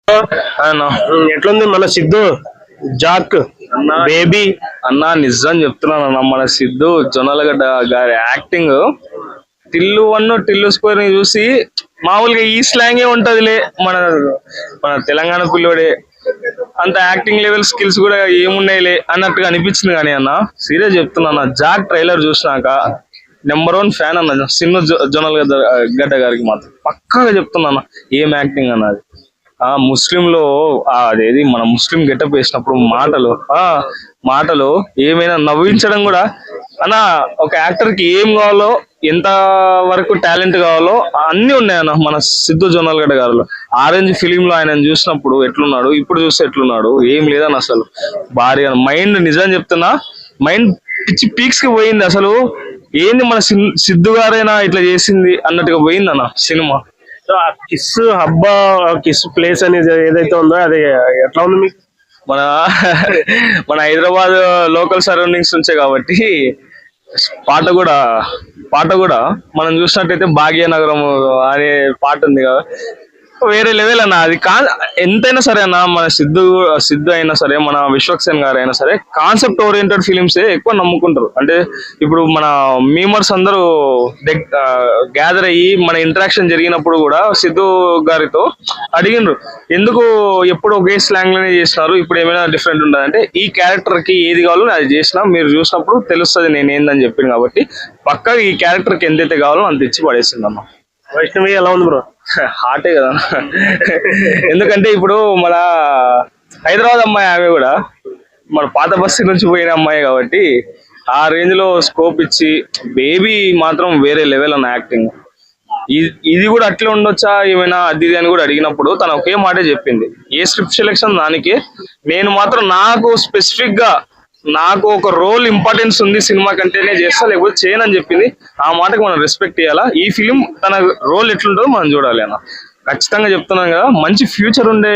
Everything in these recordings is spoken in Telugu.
అన్నా ఎట్లుంది మన సిద్ధు జాక్ బేబీ? అన్నా నిజం చెప్తున్నాను అన్న, మన సిద్ధు జొన్నలగడ్డ గారి యాక్టింగ్ టిల్లు 1 టిల్లు స్క్వేర్ ని చూసి మామూలుగా ఈ స్లాంగే ఉంటదిలే, మన మన తెలంగాణ పిల్లోడే అంత యాక్టింగ్ లెవెల్ స్కిల్స్ కూడా ఏమున్నాయిలే అన్నట్టుగా అనిపించింది. కానీ అన్న సీరియస్ చెప్తున్నా, జాక్ ట్రైలర్ చూసినాక నెంబర్ 1 ఫ్యాన్ అన్న సిన్ను గడ్డ గారికి మాత్రం పక్కాగా చెప్తున్నా ఏం యాక్టింగ్ అన్నది. ముస్లింలో అదేది మన ముస్లిం గెటప్ వేసినప్పుడు మాటలు ఏమైనా నవ్వించడం కూడా అన్న, ఒక యాక్టర్ కి ఏం కావాలో ఎంత వరకు టాలెంట్ కావాలో అన్ని ఉన్నాయన్న మన సిద్ధు జొన్నలగడ్డ గారిలో. ఆరెంజ్ ఫిలిం లో ఆయన చూసినప్పుడు ఎట్లున్నాడు, ఇప్పుడు చూస్తే ఎట్లున్నాడు, ఏం లేదన్న అసలు భారీ మైండ్. నిజం చెప్తున్నా, మైండ్ పిచ్చి పీక్స్ కి పోయింది అసలు. ఏంది మన సిద్ధు గారైనా ఇట్లా చేసింది అన్నట్టుగా పోయింది అన్న సినిమా. సో ఆ కిస్ హబ్బా కిస్ ప్లేస్ అనేది ఏదైతే ఉందో అది ఎట్లా ఉంది మీకు? మన మన హైదరాబాద్ లోకల్ సరౌండింగ్స్ నుంచే కాబట్టి పాట కూడా మనం చూసినట్టయితే భాగ్యనగరం అనే పాట ఉంది కదా, వేరే లెవెల్ అన్న. అది ఎంతైనా సరే అన్న, మన సిద్ధు అయినా సరే, మన విశ్వక్సేన్ గారు అయినా సరే కాన్సెప్ట్ ఓరియంటెడ్ ఫిలిమ్స్ ఎక్కువ నమ్ముకుంటారు. అంటే ఇప్పుడు మన మీమర్స్ అందరూ గ్యాదర్ అయ్యి మన ఇంటరాక్షన్ జరిగినప్పుడు కూడా సిద్ధు గారితో అడిగినారు, ఎందుకు ఎప్పుడు ఒకే స్లాంగ్ లోనే చేసినారు, ఇప్పుడు ఏమైనా డిఫరెంట్ ఉండదు అంటే, ఈ క్యారెక్టర్ కి ఏది కావాలో అది చేసినా, మీరు చూసినప్పుడు తెలుస్తుంది నేను ఏందని చెప్పింది. కాబట్టి పక్కా ఈ క్యారెక్టర్ కి ఎంతైతే కావాలో అంత ఇచ్చి పడేసింది అన్న. వైష్ణవి ఎలా ఉంది బ్రో? హాటే కదా, ఎందుకంటే ఇప్పుడు మన హైదరాబాద్ అమ్మాయి, ఆమె కూడా మన పాత బస్తీ నుంచి పోయిన అమ్మాయి కాబట్టి ఆ రేంజ్ లో స్కోప్ ఇచ్చి, బేబీ మాత్రం వేరే లెవెల్ అన్న యాక్టింగ్. ఇది కూడా అట్లా ఉండొచ్చా ఏమైనా అది అని కూడా అడిగినప్పుడు తను ఒకే మాటే చెప్పింది, ఏ స్క్రిప్ట్ సెలెక్షన్ దానికి, నేను మాత్రం నాకు స్పెసిఫిక్ గా నాకు ఒక రోల్ ఇంపార్టెన్స్ ఉంది సినిమా కంటేనే చేస్తా, లేకపోతే చేయనని చెప్పింది. ఆ మాటకి మనం రెస్పెక్ట్ ఇవ్వాలా. ఈ ఫిలిం తన రోల్ ఎట్లుంటుందో మనం చూడాలి అన్న. ఖచ్చితంగా చెప్తున్నాం కదా, మంచి ఫ్యూచర్ ఉండే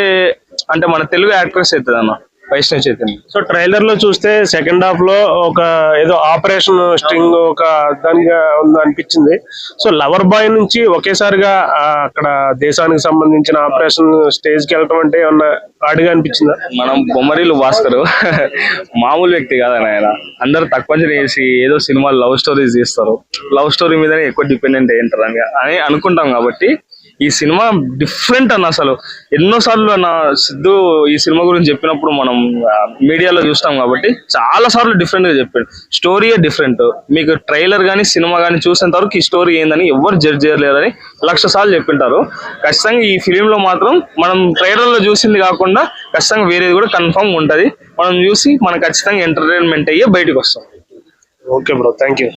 అంటే మన తెలుగు యాక్ట్రెస్ అవుతుంది అన్న వైష్ణవి చైతన్య. సో ట్రైలర్ లో చూస్తే సెకండ్ హాఫ్ లో ఒక ఏదో ఆపరేషన్ స్ట్రింగ్ ఒక దానిగా అనిపించింది. సో లవర్ బాయ్ నుంచి ఒకేసారిగా అక్కడ దేశానికి సంబంధించిన ఆపరేషన్ స్టేజ్ కి వెళ్ళటం అంటే ఏమన్నా ఆడిగా అనిపించిందా? మనం బొమ్మరీలు భాస్కర్ మామూలు వ్యక్తి కాదని, ఆయన అందరు తక్కువ చేసి ఏదో సినిమాలు లవ్ స్టోరీస్ చేస్తారు, లవ్ స్టోరీ మీదనే ఎక్కువ డిపెండెంట్ అయ్యింటారు అని అనుకుంటాం. కాబట్టి ఈ సినిమా డిఫరెంట్ అన్న. అసలు ఎన్నోసార్లు అన్న సిద్ధు ఈ సినిమా గురించి చెప్పినప్పుడు మనం మీడియాలో చూస్తాం కాబట్టి చాలా సార్లు డిఫరెంట్ గా చెప్పాడు. స్టోరీయే డిఫరెంట్. మీకు ట్రైలర్ కానీ సినిమా కానీ చూసేంత వరకు ఈ స్టోరీ ఏందని ఎవరు జడ్జ్ చేయలేరని 1,00,000 సార్లు చెప్పింటారు. ఖచ్చితంగా ఈ ఫిలిం లో మాత్రం మనం ట్రైలర్ లో చూసింది కాకుండా ఖచ్చితంగా వేరేది కూడా కన్ఫర్మ్ ఉంటది. మనం చూసి మనం ఖచ్చితంగా ఎంటర్టైన్మెంట్ అయ్యే బయటకు వస్తాం. Okay bro, thank you.